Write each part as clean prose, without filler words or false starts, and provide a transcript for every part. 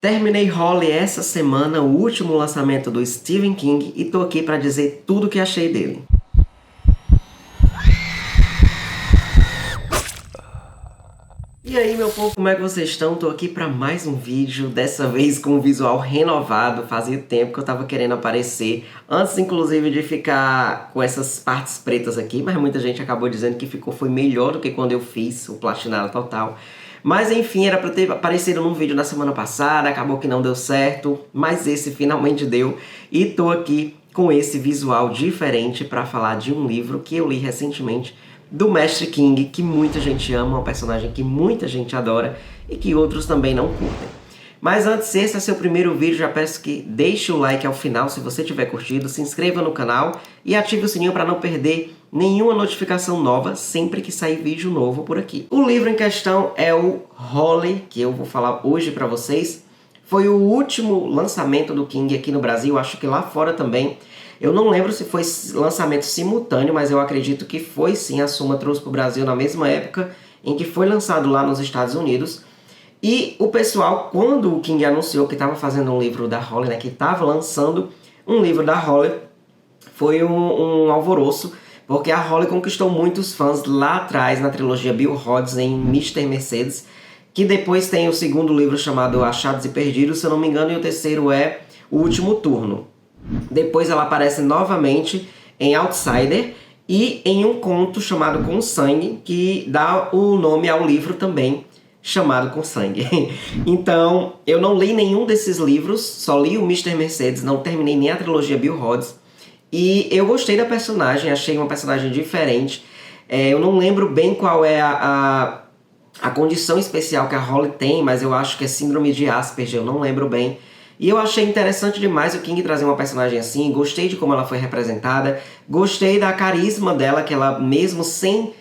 Terminei Holly essa semana, o último lançamento do Stephen King, e tô aqui pra dizer tudo o que achei dele. E aí, meu povo, como é que vocês estão? Tô aqui pra mais um vídeo, dessa vez com um visual renovado. Fazia tempo que eu tava querendo aparecer, antes inclusive de ficar com essas partes pretas aqui, mas muita gente acabou dizendo que foi melhor do que quando eu fiz o platinado total. Mas enfim, era pra ter aparecido num vídeo na semana passada, acabou que não deu certo, mas esse finalmente deu. E tô aqui com esse visual diferente pra falar de um livro que eu li recentemente, do Mestre King, que muita gente ama, um personagem que muita gente adora e que outros também não curtem. Mas antes, se esse é seu primeiro vídeo, já peço que deixe o like ao final se você tiver curtido, se inscreva no canal e ative o sininho para não perder nenhuma notificação nova sempre que sair vídeo novo por aqui. O livro em questão é o Holly, que eu vou falar hoje para vocês. Foi o último lançamento do King aqui no Brasil, acho que lá fora também. Eu não lembro se foi lançamento simultâneo, mas eu acredito que foi sim. A Suma trouxe para o Brasil na mesma época em que foi lançado lá nos Estados Unidos. E o pessoal, quando o King anunciou que estava fazendo um livro da Holly, né, que estava lançando um livro da Holly, foi um alvoroço, porque a Holly conquistou muitos fãs lá atrás na trilogia Bill Hodges em Mr. Mercedes, que depois tem o segundo livro chamado Achados e Perdidos, se eu não me engano, e o terceiro é O Último Turno. Depois ela aparece novamente em Outsider e em um conto chamado Com Sangue, que dá o nome ao livro também, chamado Com Sangue. Então, eu não li nenhum desses livros, só li o Mr. Mercedes, não terminei nem a trilogia Bill Hodges. E eu gostei da personagem, achei uma personagem diferente. Eu não lembro bem qual é a condição especial que a Holly tem, mas eu acho que é síndrome de Asperger, eu não lembro bem. E eu achei interessante demais o King trazer uma personagem assim, gostei de como ela foi representada, gostei da carisma dela, que ela mesmo sem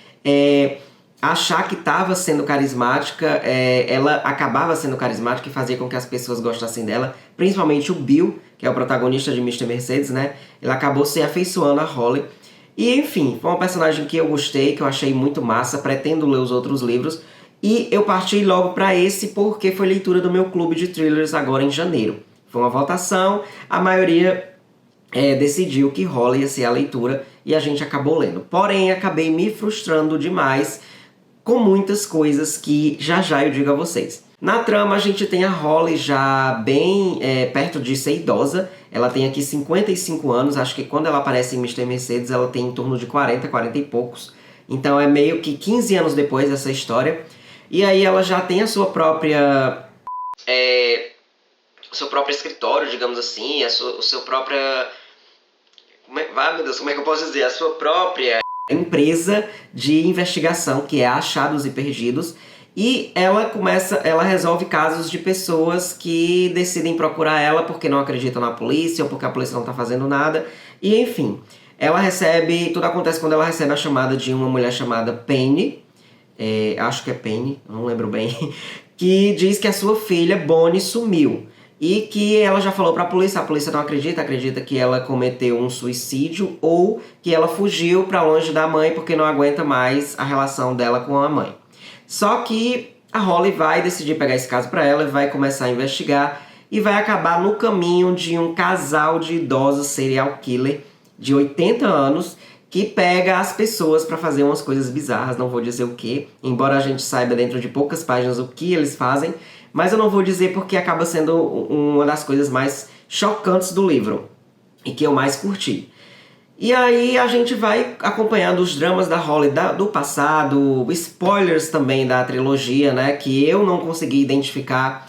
achar que estava sendo carismática, ela acabava sendo carismática e fazia com que as pessoas gostassem dela, principalmente o Bill, que é o protagonista de Mr. Mercedes, né? Ele acabou se afeiçoando a Holly. E enfim, foi uma personagem que eu gostei, que eu achei muito massa, pretendo ler os outros livros. E eu parti logo para esse porque foi leitura do meu clube de thrillers agora em janeiro. Foi uma votação, a maioria decidiu que Holly ia ser a leitura e a gente acabou lendo. Porém, acabei me frustrando demais com muitas coisas que já já eu digo a vocês. Na trama, a gente tem a Holly já bem perto de ser idosa. Ela tem aqui 55 anos, acho que quando ela aparece em Mr. Mercedes ela tem em torno de 40, 40 e poucos. Então é meio que 15 anos depois dessa história. E aí ela já tem a sua própria... o seu próprio escritório, digamos assim, o seu própria... meu Deus, como é que eu posso dizer? A sua própria empresa de investigação, que é Achados e Perdidos. E ela resolve casos de pessoas que decidem procurar ela porque não acreditam na polícia ou porque a polícia não está fazendo nada. E enfim, ela recebe... Tudo acontece quando ela recebe a chamada de uma mulher chamada Penny. Acho que é Penny, não lembro bem. Que diz que a sua filha Bonnie sumiu. E que ela já falou para a polícia não acredita, acredita que ela cometeu um suicídio ou que ela fugiu para longe da mãe porque não aguenta mais a relação dela com a mãe. Só que a Holly vai decidir pegar esse caso para ela e vai começar a investigar e vai acabar no caminho de um casal de idosos serial killer de 80 anos que pega as pessoas para fazer umas coisas bizarras, não vou dizer o que, embora a gente saiba dentro de poucas páginas o que eles fazem, mas eu não vou dizer porque acaba sendo uma das coisas mais chocantes do livro e que eu mais curti. E aí a gente vai acompanhando os dramas da Holly do passado, spoilers também da trilogia, né, que eu não consegui identificar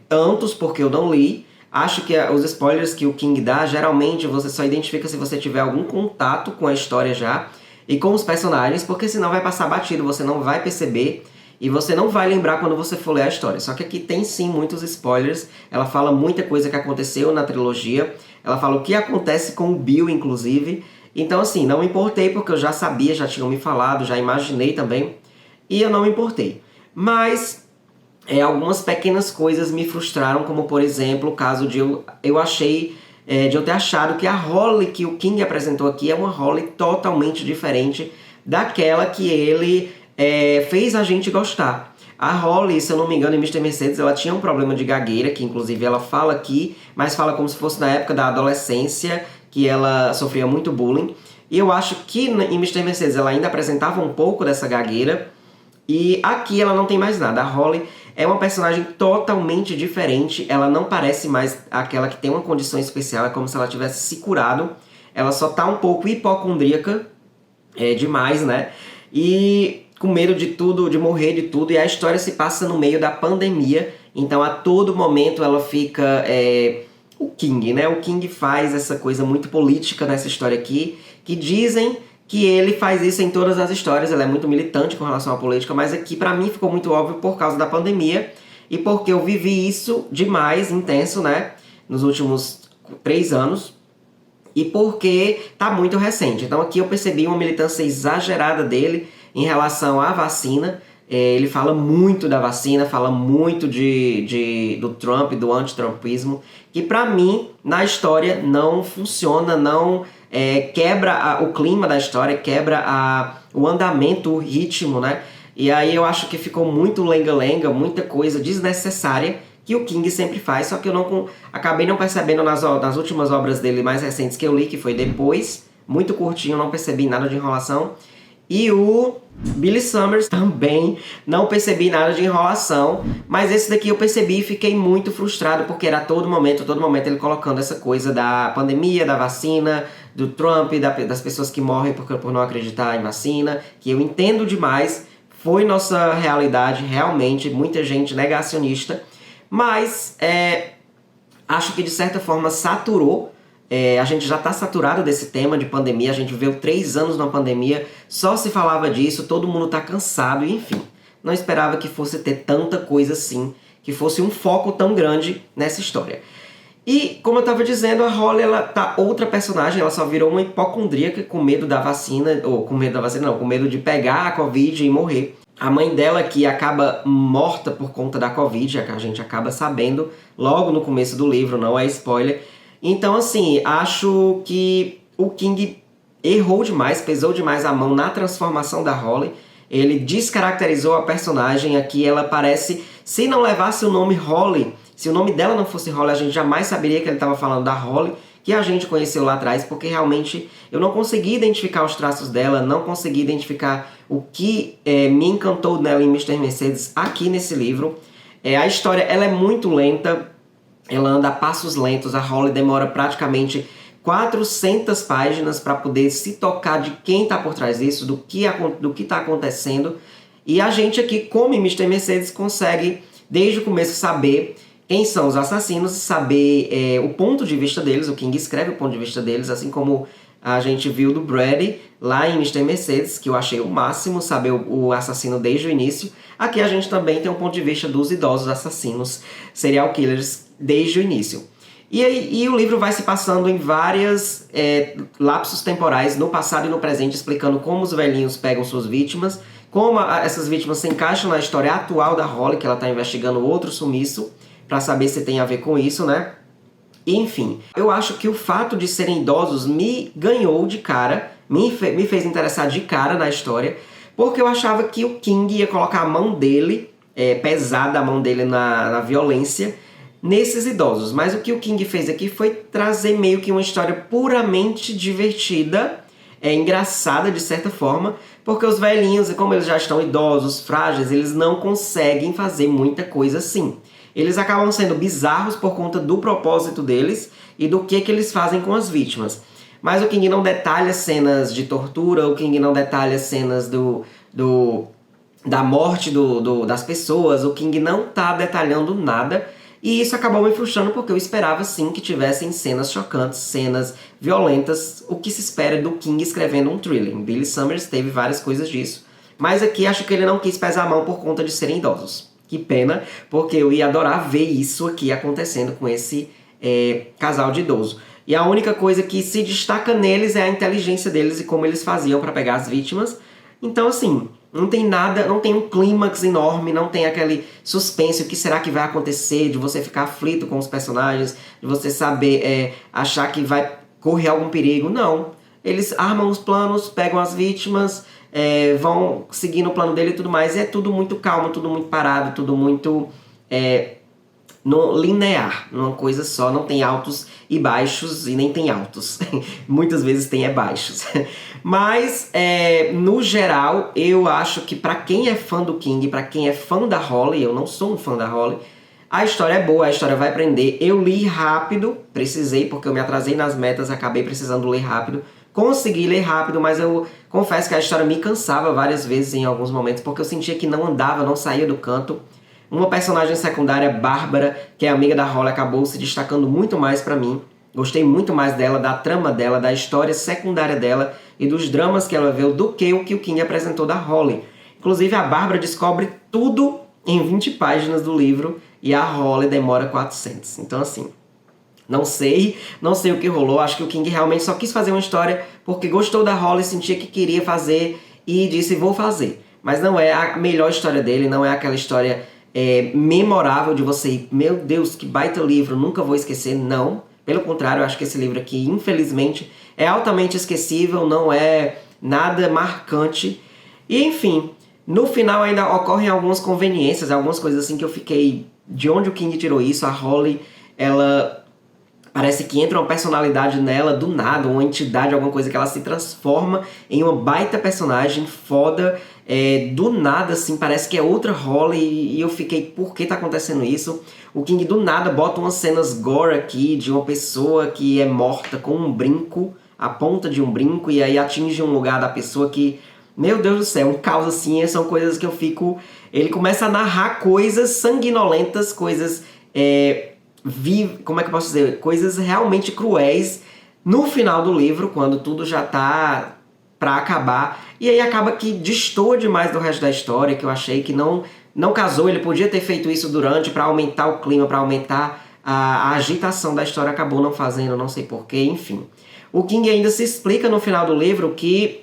tantos porque eu não li. Acho que os spoilers que o King dá, geralmente você só identifica se você tiver algum contato com a história já e com os personagens, porque senão vai passar batido, você não vai perceber e você não vai lembrar quando você for ler a história. Só que aqui tem sim muitos spoilers, ela fala muita coisa que aconteceu na trilogia, ela fala o que acontece com o Bill, inclusive. Então assim, não me importei porque eu já sabia, já tinham me falado, já imaginei também, e eu não me importei. Mas... algumas pequenas coisas me frustraram, como por exemplo o caso de eu ter achado que a Holly que o King apresentou aqui é uma Holly totalmente diferente daquela que ele fez a gente gostar. A Holly, se eu não me engano, em Mr. Mercedes, ela tinha um problema de gagueira, que inclusive ela fala aqui, mas fala como se fosse na época da adolescência, que ela sofria muito bullying. E eu acho que em Mr. Mercedes ela ainda apresentava um pouco dessa gagueira, e aqui ela não tem mais nada. A Holly é uma personagem totalmente diferente, ela não parece mais aquela que tem uma condição especial, é como se ela tivesse se curado. Ela só tá um pouco hipocondríaca, demais, né? E com medo de tudo, de morrer de tudo, e a história se passa no meio da pandemia, então a todo momento ela fica... o King, né? O King faz essa coisa muito política nessa história aqui, que dizem que ele faz isso em todas as histórias, ele é muito militante com relação à política, mas aqui pra mim ficou muito óbvio por causa da pandemia, e porque eu vivi isso demais, intenso, né? Nos últimos 3 anos, e porque tá muito recente. Então aqui eu percebi uma militância exagerada dele em relação à vacina. Ele fala muito da vacina, fala muito do Trump, do anti-trumpismo, que pra mim, na história, não funciona, não quebra o clima da história, quebra o andamento, o ritmo, né? E aí eu acho que ficou muito lenga-lenga, muita coisa desnecessária, que o King sempre faz, só que eu acabei não percebendo nas últimas obras dele mais recentes que eu li, que foi depois, muito curtinho, não percebi nada de enrolação. E o Billy Summers também não percebi nada de enrolação, mas esse daqui eu percebi e fiquei muito frustrado, porque era a todo momento ele colocando essa coisa da pandemia, da vacina, do Trump, das pessoas que morrem por não acreditar em vacina, que eu entendo demais, foi nossa realidade realmente, muita gente negacionista, mas acho que de certa forma saturou. A gente já está saturado desse tema de pandemia, a gente viveu 3 anos na pandemia, só se falava disso, todo mundo está cansado, e enfim. Não esperava que fosse ter tanta coisa assim, que fosse um foco tão grande nessa história. E, como eu estava dizendo, a Holly, ela tá outra personagem, ela só virou uma hipocondríaca com medo da vacina, ou com medo da vacina não, com medo de pegar a Covid e morrer. A mãe dela que acaba morta por conta da Covid, a gente acaba sabendo logo no começo do livro, não é spoiler. Então, assim, acho que o King errou demais, pesou demais a mão na transformação da Holly. Ele descaracterizou a personagem aqui, ela parece... Se não levasse o nome Holly, se o nome dela não fosse Holly, a gente jamais saberia que ele estava falando da Holly, que a gente conheceu lá atrás, porque realmente eu não consegui identificar os traços dela, não consegui identificar o que me encantou nela em Mr. Mercedes aqui nesse livro. A história ela é muito lenta, ela anda a passos lentos, a Holly demora praticamente 400 páginas para poder se tocar de quem está por trás disso, do que está acontecendo. E a gente aqui, como em Mr. Mercedes, consegue desde o começo saber quem são os assassinos, saber o ponto de vista deles, o King escreve o ponto de vista deles, assim como a gente viu do Brady lá em Mr. Mercedes, que eu achei o máximo saber o assassino desde o início. Aqui a gente também tem um ponto de vista dos idosos assassinos, serial killers, desde o início. E o livro vai se passando em vários lapsos temporais, no passado e no presente, explicando como os velhinhos pegam suas vítimas, como essas vítimas se encaixam na história atual da Holly, que ela está investigando outro sumiço, para saber se tem a ver com isso, né? Enfim, eu acho que o fato de serem idosos me ganhou de cara, me fez interessar de cara na história, porque eu achava que o King ia colocar a mão dele, pesada a mão dele na violência, nesses idosos. Mas o que o King fez aqui foi trazer meio que uma história puramente divertida, engraçada de certa forma, porque os velhinhos, como eles já estão idosos, frágeis, eles não conseguem fazer muita coisa assim. Eles acabam sendo bizarros por conta do propósito deles e do que eles fazem com as vítimas. Mas o King não detalha cenas de tortura, o King não detalha cenas da morte das pessoas, o King não tá detalhando nada. E isso acabou me frustrando porque eu esperava sim que tivessem cenas chocantes, cenas violentas, o que se espera do King escrevendo um thriller. Billy Summers teve várias coisas disso. Mas aqui acho que ele não quis pesar a mão por conta de serem idosos. Que pena, porque eu ia adorar ver isso aqui acontecendo com esse casal de idoso. E a única coisa que se destaca neles é a inteligência deles e como eles faziam para pegar as vítimas. Então, assim, não tem nada, não tem um clímax enorme, não tem aquele suspense, o que será que vai acontecer, de você ficar aflito com os personagens, de você saber, achar que vai correr algum perigo. Não. Eles armam os planos, pegam as vítimas, vão seguindo o plano dele e tudo mais. E é tudo muito calmo, tudo muito parado, tudo muito no linear, numa coisa só. Não tem altos e baixos e nem tem altos. Muitas vezes tem baixos. Mas, no geral, eu acho que pra quem é fã do King, pra quem é fã da Holly, eu não sou um fã da Holly, a história é boa, a história vai prender. Eu li rápido, precisei, porque eu me atrasei nas metas, acabei precisando ler rápido. Consegui ler rápido, mas eu confesso que a história me cansava várias vezes em alguns momentos, porque eu sentia que não andava, não saía do canto. Uma personagem secundária, Bárbara, que é amiga da Holly, acabou se destacando muito mais pra mim. Gostei muito mais dela, da trama dela, da história secundária dela e dos dramas que ela viveu do que o King apresentou da Holly. Inclusive, a Bárbara descobre tudo em 20 páginas do livro e a Holly demora 400. Então, assim, não sei o que rolou. Acho que o King realmente só quis fazer uma história porque gostou da Holly, sentia que queria fazer e disse, vou fazer. Mas não é a melhor história dele, não é aquela história memorável de você ir, meu Deus, que baita livro, nunca vou esquecer. Não, pelo contrário, eu acho que esse livro aqui, infelizmente, é altamente esquecível, não é nada marcante. E, enfim, no final ainda ocorrem algumas conveniências, algumas coisas assim que eu fiquei, de onde o King tirou isso? A Holly, ela parece que entra uma personalidade nela do nada, uma entidade, alguma coisa que ela se transforma em uma baita personagem foda, do nada, assim, parece que é outra Holly, e eu fiquei, por que tá acontecendo isso? O King do nada bota umas cenas gore aqui, de uma pessoa que é morta com um brinco, a ponta de um brinco, e aí atinge um lugar da pessoa que, meu Deus do céu, um caos assim, são coisas que eu fico... Ele começa a narrar coisas sanguinolentas, coisas... como é que eu posso dizer? Coisas realmente cruéis no final do livro, quando tudo já tá pra acabar. E aí acaba que destoa demais do resto da história, que eu achei que não casou. Ele podia ter feito isso durante pra aumentar o clima, pra aumentar a agitação da história. Acabou não fazendo, não sei porquê, enfim. O King ainda se explica no final do livro que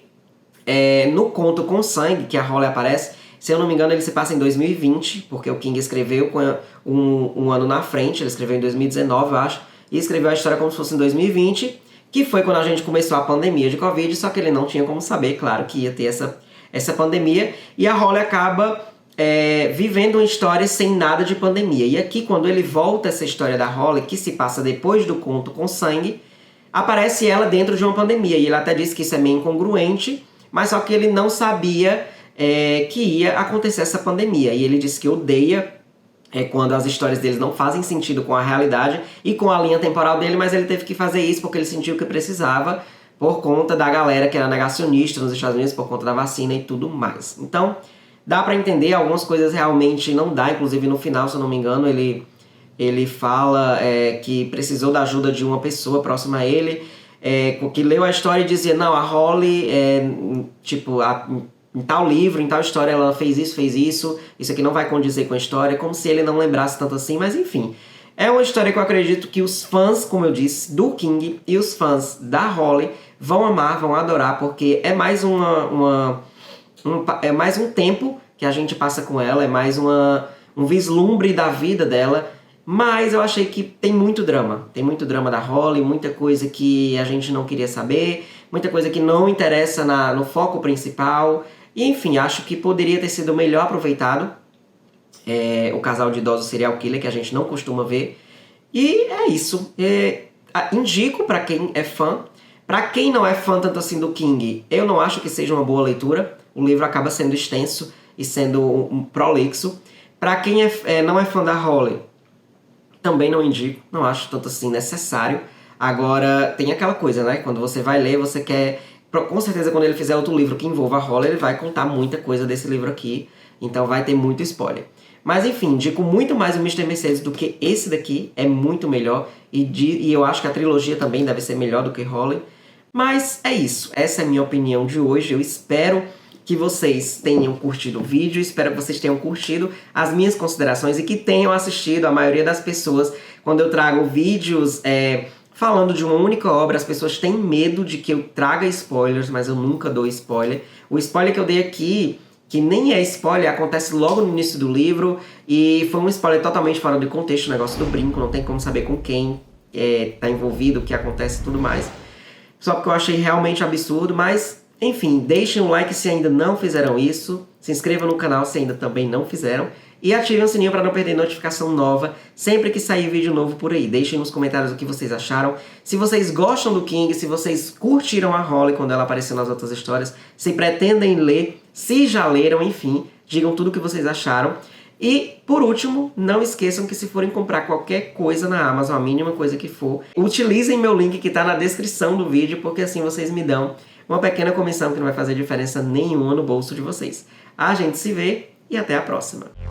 no conto Com Sangue, que a Holly aparece, se eu não me engano, ele se passa em 2020, porque o King escreveu com um ano na frente, ele escreveu em 2019, eu acho, e escreveu a história como se fosse em 2020, que foi quando a gente começou a pandemia de Covid, só que ele não tinha como saber, claro, que ia ter essa pandemia, e a Holly acaba vivendo uma história sem nada de pandemia. E aqui, quando ele volta essa história da Holly, que se passa depois do conto Com Sangue, aparece ela dentro de uma pandemia, e ele até disse que isso é meio incongruente, mas só que ele não sabia que ia acontecer essa pandemia. E ele disse que odeia quando as histórias deles não fazem sentido com a realidade e com a linha temporal dele, mas ele teve que fazer isso porque ele sentiu que precisava por conta da galera que era negacionista nos Estados Unidos, por conta da vacina e tudo mais. Então, dá pra entender, algumas coisas realmente não dá, inclusive no final, se eu não me engano, ele fala que precisou da ajuda de uma pessoa próxima a ele, que leu a história e dizia, não, a Holly, em tal livro, em tal história ela fez isso aqui não vai condizer com a história, como se ele não lembrasse tanto assim, mas enfim. É uma história que eu acredito que os fãs, como eu disse, do King e os fãs da Holly vão amar, vão adorar, porque é mais é mais um tempo que a gente passa com ela, é mais um vislumbre da vida dela, mas eu achei que tem muito drama da Holly, muita coisa que a gente não queria saber, muita coisa que não interessa no foco principal. E enfim, acho que poderia ter sido melhor aproveitado o casal de idosos serial killer, que a gente não costuma ver. E é isso. Indico pra quem é fã. Pra quem não é fã tanto assim do King, eu não acho que seja uma boa leitura. O livro acaba sendo extenso e sendo um prolixo. Pra quem não é fã da Holly, também não indico. Não acho tanto assim necessário. Agora, tem aquela coisa, né? Quando você vai ler, você quer... Com certeza, quando ele fizer outro livro que envolva a Holly, ele vai contar muita coisa desse livro aqui. Então vai ter muito spoiler. Mas enfim, indico muito mais o Mr. Mercedes do que esse daqui. É muito melhor. E eu acho que a trilogia também deve ser melhor do que Holly. Mas é isso. Essa é a minha opinião de hoje. Eu espero que vocês tenham curtido o vídeo. Espero que vocês tenham curtido as minhas considerações e que tenham assistido. A maioria das pessoas, quando eu trago vídeos... falando de uma única obra, as pessoas têm medo de que eu traga spoilers, mas eu nunca dou spoiler. O spoiler que eu dei aqui, que nem é spoiler, acontece logo no início do livro, e foi um spoiler totalmente fora de contexto, o negócio do brinco, não tem como saber com quem tá envolvido, o que acontece e tudo mais. Só porque eu achei realmente absurdo, mas Enfim, deixem um like se ainda não fizeram isso, se inscrevam no canal se ainda também não fizeram, e ativem o sininho para não perder notificação nova sempre que sair vídeo novo por aí. Deixem nos comentários o que vocês acharam, se vocês gostam do King, se vocês curtiram a Holly quando ela apareceu nas outras histórias, se pretendem ler, se já leram, enfim, digam tudo o que vocês acharam. E, por último, não esqueçam que se forem comprar qualquer coisa na Amazon, a mínima coisa que for, utilizem meu link que está na descrição do vídeo, porque assim vocês me dão uma pequena comissão que não vai fazer diferença nenhuma no bolso de vocês. A gente se vê e até a próxima!